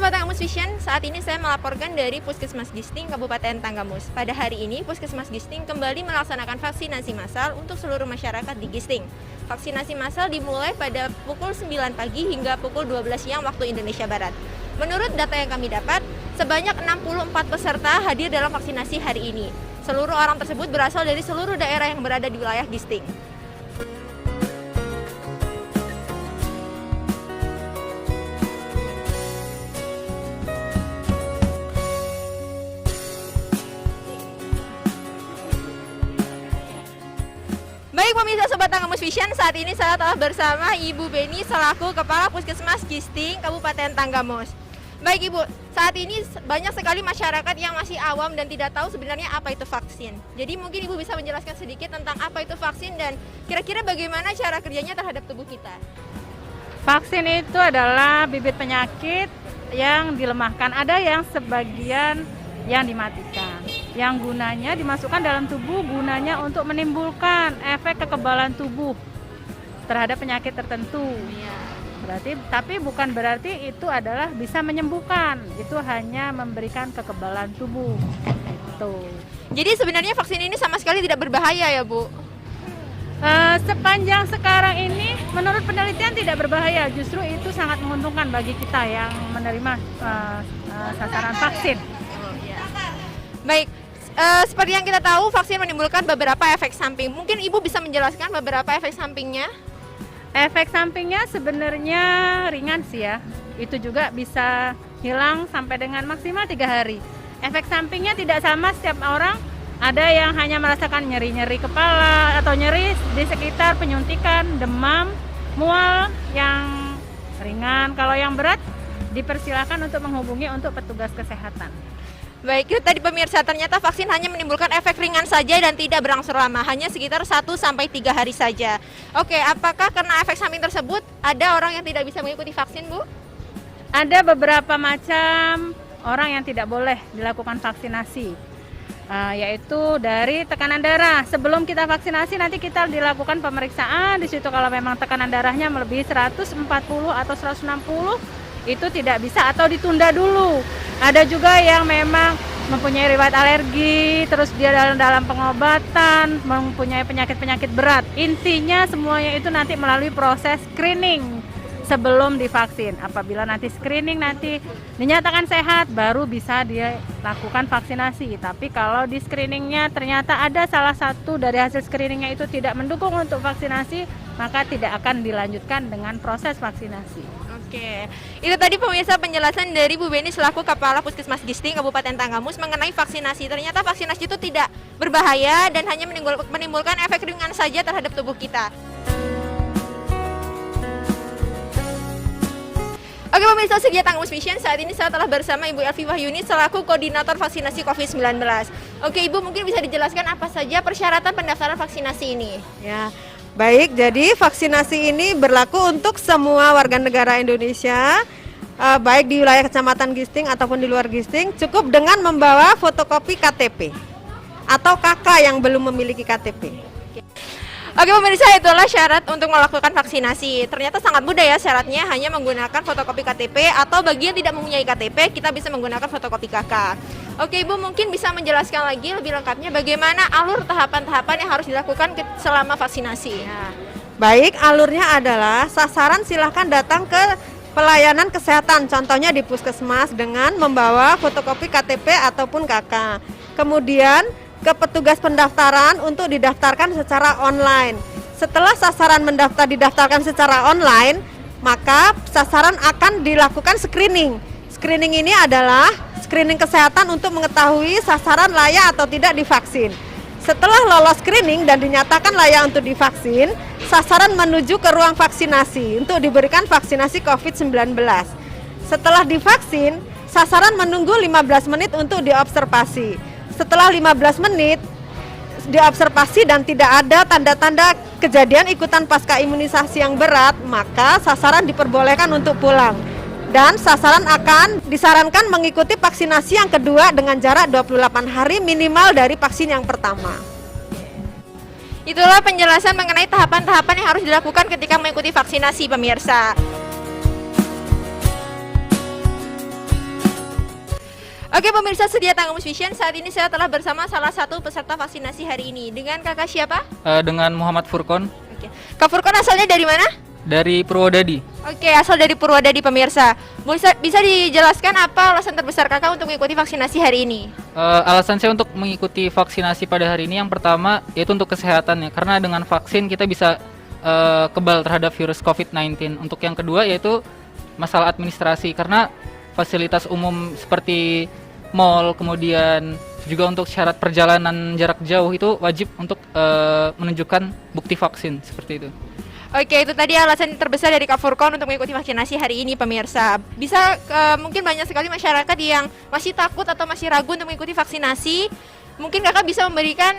Sobat Tanggamus Vision, saat ini saya melaporkan dari Puskesmas Gisting, Kabupaten Tanggamus. Pada hari ini, Puskesmas Gisting kembali melaksanakan vaksinasi massal untuk seluruh masyarakat di Gisting. Vaksinasi massal dimulai pada pukul 9 pagi hingga pukul 12 siang waktu Indonesia Barat. Menurut data yang kami dapat, sebanyak 64 peserta hadir dalam vaksinasi hari ini. Seluruh orang tersebut berasal dari seluruh daerah yang berada di wilayah Gisting. Baik pemirsa Sobat Tanggamus Vision, saat ini saya telah bersama Ibu Beni selaku Kepala Puskesmas Gisting, Kabupaten Tanggamus. Baik Ibu, saat ini banyak sekali masyarakat yang masih awam dan tidak tahu sebenarnya apa itu vaksin. Jadi mungkin Ibu bisa menjelaskan sedikit tentang apa itu vaksin dan kira-kira bagaimana cara kerjanya terhadap tubuh kita. Vaksin itu adalah bibit penyakit yang dilemahkan. Ada yang sebagian yang dimatikan. Yang gunanya dimasukkan dalam tubuh, gunanya untuk menimbulkan efek kekebalan tubuh terhadap penyakit tertentu. Tapi bukan berarti itu adalah bisa menyembuhkan. Itu hanya memberikan kekebalan tubuh. Gitu. Jadi sebenarnya vaksin ini sama sekali tidak berbahaya ya Bu? Sepanjang sekarang ini menurut penelitian tidak berbahaya. Justru itu sangat menguntungkan bagi kita yang menerima sasaran vaksin. Baik, seperti yang kita tahu vaksin menimbulkan beberapa efek samping. Mungkin Ibu bisa menjelaskan beberapa efek sampingnya? Efek sampingnya sebenarnya ringan sih ya. Itu juga bisa hilang sampai dengan maksimal 3 hari. Efek sampingnya tidak sama setiap orang. Ada yang hanya merasakan nyeri-nyeri kepala atau nyeri di sekitar penyuntikan, demam, mual yang ringan. Kalau yang berat dipersilakan untuk menghubungi untuk petugas kesehatan. Baik, itu tadi pemirsa, ternyata vaksin hanya menimbulkan efek ringan saja dan tidak berangsur lama, hanya sekitar 1-3 hari saja. Oke, apakah karena efek samping tersebut ada orang yang tidak bisa mengikuti vaksin, Bu? Ada beberapa macam orang yang tidak boleh dilakukan vaksinasi, yaitu dari tekanan darah. Sebelum kita vaksinasi nanti kita dilakukan pemeriksaan, di situ kalau memang tekanan darahnya melebihi 140 atau 160, itu tidak bisa atau ditunda dulu. Ada juga yang memang mempunyai riwayat alergi, terus dia dalam pengobatan, mempunyai penyakit-penyakit berat. Intinya semuanya itu nanti melalui proses screening sebelum divaksin. Apabila nanti screening nanti dinyatakan sehat, baru bisa dia lakukan vaksinasi. Tapi kalau di screeningnya ternyata ada salah satu dari hasil screeningnya itu tidak mendukung untuk vaksinasi, maka tidak akan dilanjutkan dengan proses vaksinasi. Oke, itu tadi pemirsa penjelasan dari Bu Beni selaku Kepala Puskesmas Gisting, Kabupaten Tanggamus mengenai vaksinasi. Ternyata vaksinasi itu tidak berbahaya dan hanya menimbulkan efek ringan saja terhadap tubuh kita. Oke pemirsa setia Tanggamus Vision, saat ini saya telah bersama Ibu Elvi Wahyuni selaku Koordinator Vaksinasi COVID-19. Oke Ibu, mungkin bisa dijelaskan apa saja persyaratan pendaftaran vaksinasi ini? Ya, baik, jadi vaksinasi ini berlaku untuk semua warga negara Indonesia, baik di wilayah Kecamatan Gisting ataupun di luar Gisting, cukup dengan membawa fotokopi KTP atau KK yang belum memiliki KTP. Oke pemirsa, itulah syarat untuk melakukan vaksinasi. Ternyata sangat mudah ya syaratnya, hanya menggunakan fotokopi KTP atau bagi yang tidak mempunyai KTP, kita bisa menggunakan fotokopi KK. Oke Ibu, mungkin bisa menjelaskan lagi lebih lengkapnya bagaimana alur tahapan-tahapan yang harus dilakukan selama vaksinasi. Ya, baik, alurnya adalah sasaran silahkan datang ke pelayanan kesehatan, contohnya di puskesmas dengan membawa fotokopi KTP ataupun KK. Kemudian ke petugas pendaftaran untuk didaftarkan secara online. Setelah sasaran didaftarkan secara online, maka sasaran akan dilakukan screening. Screening ini adalah screening kesehatan untuk mengetahui sasaran layak atau tidak divaksin. Setelah lolos screening dan dinyatakan layak untuk divaksin, sasaran menuju ke ruang vaksinasi untuk diberikan vaksinasi COVID-19. Setelah divaksin, sasaran menunggu 15 menit untuk diobservasi. Setelah 15 menit diobservasi dan tidak ada tanda-tanda kejadian ikutan pasca imunisasi yang berat, maka sasaran diperbolehkan untuk pulang. Dan sasaran akan disarankan mengikuti vaksinasi yang kedua dengan jarak 28 hari minimal dari vaksin yang pertama. Itulah penjelasan mengenai tahapan-tahapan yang harus dilakukan ketika mengikuti vaksinasi pemirsa. Oke pemirsa setia Tanggamus Vision, saat ini saya telah bersama salah satu peserta vaksinasi hari ini. Dengan kakak siapa? Dengan Muhammad Furkon Oke. Kak Furkon asalnya dari mana? dari Purwodadi. Oke, asal dari Purwodadi pemirsa. Bisa dijelaskan apa alasan terbesar kakak untuk mengikuti vaksinasi hari ini? Alasan saya untuk mengikuti vaksinasi pada hari ini yang pertama yaitu untuk kesehatan ya, karena dengan vaksin kita bisa kebal terhadap virus COVID-19. Untuk yang kedua yaitu masalah administrasi, karena fasilitas umum seperti mall, kemudian juga untuk syarat perjalanan jarak jauh itu wajib untuk menunjukkan bukti vaksin seperti itu. Oke, itu tadi alasan terbesar dari Kak Furkon untuk mengikuti vaksinasi hari ini pemirsa. Bisa mungkin banyak sekali masyarakat yang masih takut atau masih ragu untuk mengikuti vaksinasi. Mungkin kakak bisa memberikan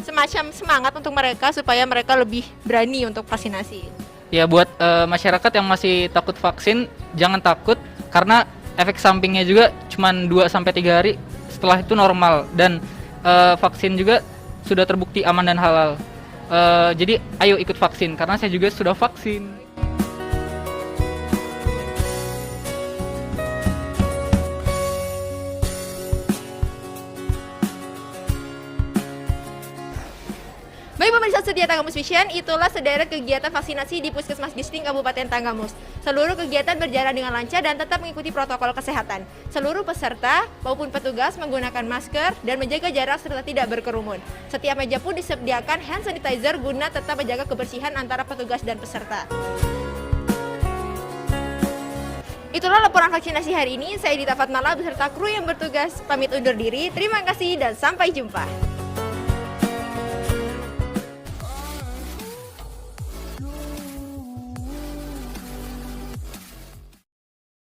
semacam semangat untuk mereka supaya mereka lebih berani untuk vaksinasi. Ya buat masyarakat yang masih takut vaksin, jangan takut karena efek sampingnya juga cuma 2-3 hari, setelah itu normal, dan vaksin juga sudah terbukti aman dan halal. Jadi ayo ikut vaksin karena saya juga sudah vaksin. Baik pemirsa setia Tanggamus Vision, itulah sederet kegiatan vaksinasi di Puskesmas Gisting Kabupaten Tanggamus. Seluruh kegiatan berjalan dengan lancar dan tetap mengikuti protokol kesehatan. Seluruh peserta maupun petugas menggunakan masker dan menjaga jarak serta tidak berkerumun. Setiap meja pun disediakan hand sanitizer guna tetap menjaga kebersihan antara petugas dan peserta. Itulah laporan vaksinasi hari ini. Saya Dita Fatmala beserta kru yang bertugas pamit undur diri. Terima kasih dan sampai jumpa.